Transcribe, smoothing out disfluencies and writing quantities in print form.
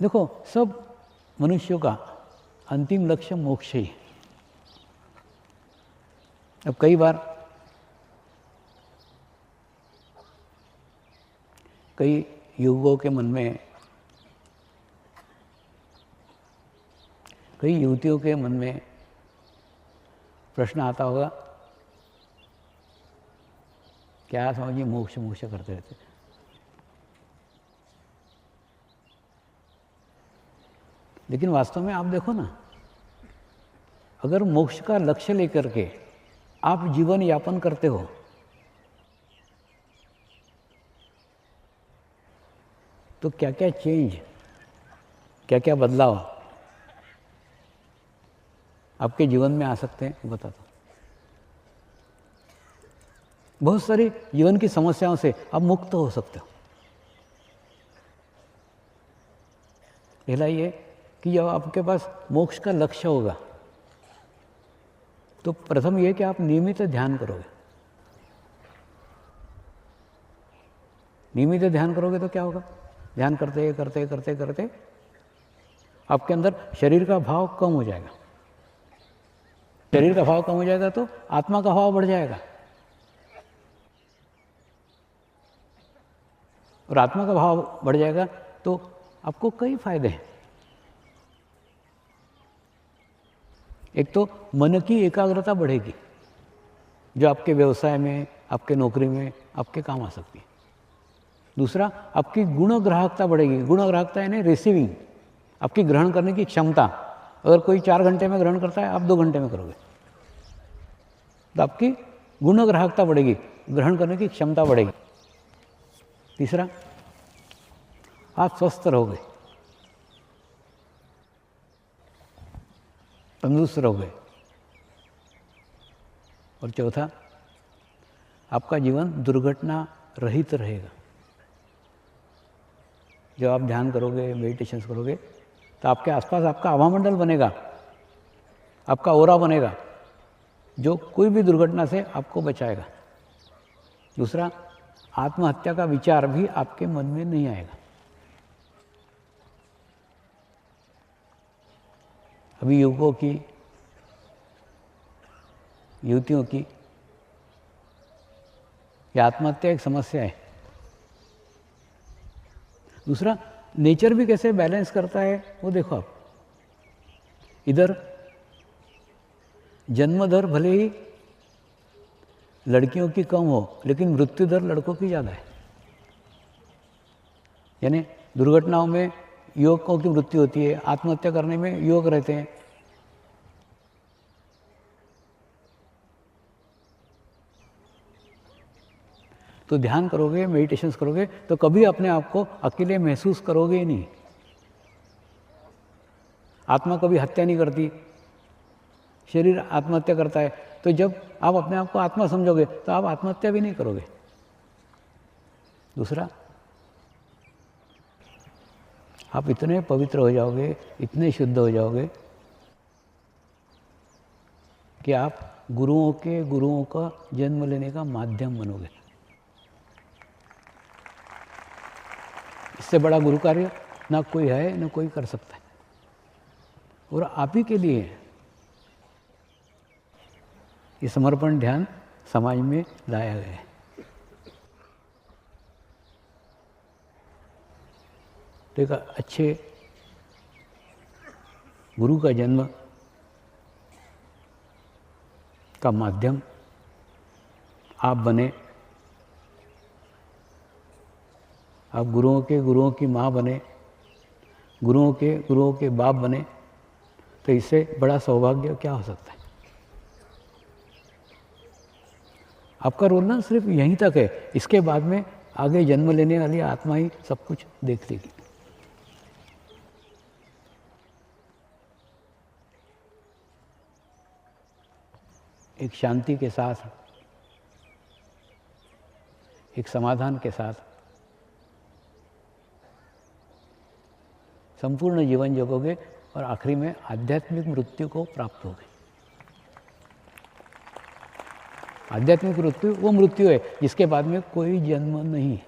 देखो, सब मनुष्यों का अंतिम लक्ष्य मोक्ष ही। अब कई बार कई युवकों के मन में, कई युवतियों के मन में प्रश्न आता होगा, क्या समझिए मोक्ष मोक्ष करते रहते। लेकिन वास्तव में आप देखो ना, अगर मोक्ष का लक्ष्य लेकर के आप जीवन यापन करते हो तो क्या क्या चेंज, क्या क्या बदलाव आपके जीवन में आ सकते हैं, बताता हूँ। बहुत सारी जीवन की समस्याओं से आप मुक्त हो सकते हो। पहला ये कि जब आपके पास मोक्ष का लक्ष्य होगा तो प्रथम ये कि आप नियमित ध्यान करोगे। नियमित ध्यान करोगे तो क्या होगा, ध्यान करते करते करते करते आपके अंदर शरीर का भाव कम हो जाएगा। शरीर का भाव कम हो जाएगा तो आत्मा का भाव बढ़ जाएगा, और आत्मा का भाव बढ़ जाएगा तो आपको कई फायदे हैं। एक तो मन की एकाग्रता बढ़ेगी, जो आपके व्यवसाय में, आपके नौकरी में आपके काम आ सकती है। दूसरा, आपकी गुणग्राहकता बढ़ेगी। गुणग्राहकता यानी रिसीविंग, आपकी ग्रहण करने की क्षमता। अगर कोई 4 घंटे में ग्रहण करता है, आप 2 घंटे में करोगे, तो आपकी गुणग्राहकता बढ़ेगी, ग्रहण करने की क्षमता बढ़ेगी। तीसरा, आप स्वस्थ रहोगे, तंदुरुस्त रहोगे। और चौथा, आपका जीवन दुर्घटना रहित रहेगा। जब आप ध्यान करोगे, मेडिटेशन करोगे, तो आपके आसपास आपका आभामंडल बनेगा, आपका ओरा बनेगा, जो कोई भी दुर्घटना से आपको बचाएगा। दूसरा, आत्महत्या का विचार भी आपके मन में नहीं आएगा। अभी युवकों की, युवतियों की ये आत्महत्या एक समस्या है। दूसरा, नेचर भी कैसे बैलेंस करता है वो देखो आप। इधर जन्म दर भले ही लड़कियों की कम हो, लेकिन मृत्यु दर लड़कों की ज़्यादा है। यानी दुर्घटनाओं में युवकों की मृत्यु होती है, आत्महत्या करने में युवक रहते हैं। तो ध्यान करोगे, मेडिटेशन करोगे, तो कभी अपने आप को अकेले महसूस करोगे ही नहीं। आत्मा कभी हत्या नहीं करती, शरीर आत्महत्या करता है। तो जब आप अपने आप को आत्मा समझोगे तो आप आत्महत्या भी नहीं करोगे। दूसरा, आप इतने पवित्र हो जाओगे, इतने शुद्ध हो जाओगे कि आप गुरुओं का जन्म लेने का माध्यम बनोगे। इससे बड़ा गुरु कार्य ना कोई है, ना कोई कर सकता है। और आप ही के लिए ये समर्पण ध्यान समाज में लाया गया है। तो एक अच्छे गुरु का जन्म का माध्यम आप बने, आप गुरुओं की माँ बने, गुरुओं के बाप बने, तो इससे बड़ा सौभाग्य क्या हो सकता है। आपका रोल ना सिर्फ यहीं तक है, इसके बाद में आगे जन्म लेने वाली आत्मा ही सब कुछ देख लेगी। एक शांति के साथ, एक समाधान के साथ संपूर्ण जीवन जीओगे और आखिरी में आध्यात्मिक मृत्यु को प्राप्त होगे। आध्यात्मिक मृत्यु वो मृत्यु है जिसके बाद में कोई जन्म नहीं है।